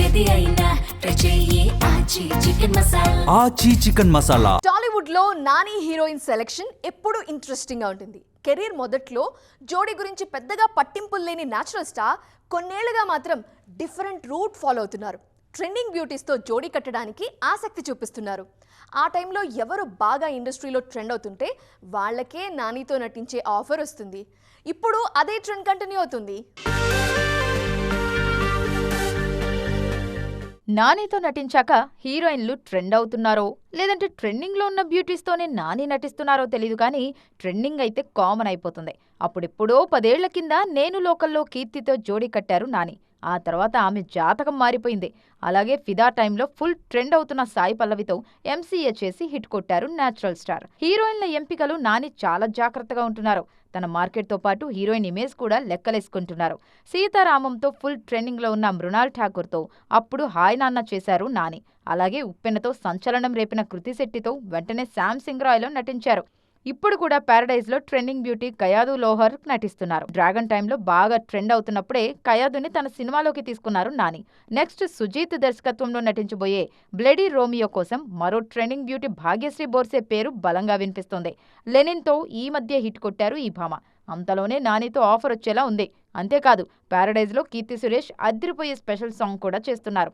ఏది అయినా ట్రై చెయ్యి ఆచి చికెన్ మసాలా. ఆచి చికెన్ మసాలా. టాలీవుడ్ లో నాని హీరోయిన్ సెలెక్షన్ ఎప్పుడు ఇంట్రెస్టింగ్ గా ఉంటుంది. కెరీర్ మొదట్లో జోడీ గురించి పెద్దగా పట్టింపులు లేని న్యాచురల్ స్టార్ కొన్నేళ్లుగా మాత్రం డిఫరెంట్ రూట్ ఫాలో అవుతున్నారు. ట్రెండింగ్ బ్యూటీస్తో జోడీ కట్టడానికి ఆసక్తి చూపిస్తున్నారు. ఆ టైంలో ఎవరు బాగా ఇండస్ట్రీలో ట్రెండ్ అవుతుంటే వాళ్ళకే నానితో నటించే ఆఫర్ వస్తుంది. ఇప్పుడు అదే ట్రెండ్ కంటిన్యూ అవుతుంది. నానితో నటించాక హీరోయిన్లు ట్రెండ్ అవుతున్నారో లేదంటే ట్రెండింగ్లో ఉన్న బ్యూటీస్తోనే నాని నటిస్తున్నారో తెలీదు కానీ ట్రెండింగ్ అయితే కామన్ అయిపోతుంది. అప్పుడెప్పుడో 10 ఏళ్ల కింద నేను లోకల్లో కీర్తితో జోడీ కట్టారు నాని. ఆ తర్వాత ఆమె జాతకం మారిపోయింది. అలాగే ఫిదా టైంలో ఫుల్ ట్రెండ్ అవుతున్న సాయి పల్లవితో ఎంసీఏ చేసి హిట్ కొట్టారు న్యాచురల్ స్టార్. హీరోయిన్ల ఎంపికలు నాని చాలా జాగ్రత్తగా ఉంటున్నారు. తన మార్కెట్తో పాటు హీరోయిన్ ఇమేజ్ కూడా లెక్కలేసుకుంటున్నారు. సీతారామంతో ఫుల్ ట్రెండింగ్లో ఉన్న మృణాల్ ఠాకూర్తో అప్పుడు హాయ్ నాన్న చేశారు నాని. అలాగే ఉప్పెనతో సంచలనం రేపిన కృతి శెట్టితో వెంటనే శామ్ సింగ్ రాయ్లో నటించారు. ఇప్పుడు కూడా ప్యారడైజ్లో ట్రెండింగ్ బ్యూటీ కయాదు లోహర్ నటిస్తున్నారు. డ్రాగన్ టైంలో బాగా ట్రెండ్ అవుతున్నప్పుడే కయాదుని తన సినిమాలోకి తీసుకున్నారు నాని. నెక్స్ట్ సుజీత్ దర్శకత్వంలో నటించబోయే బ్లడీ రోమియో కోసం మరో ట్రెండింగ్ బ్యూటీ భాగ్యశ్రీ బోర్సే పేరు బలంగా వినిపిస్తోంది. లెనిన్తో ఈ మధ్య హిట్ కొట్టారు ఈ భామ. అంతలోనే నానితో ఆఫర్ వచ్చేలా ఉంది. అంతేకాదు ప్యారడైజ్లో కీర్తి సురేష్ అదిరిపోయే స్పెషల్ సాంగ్ కూడా చేస్తున్నారు.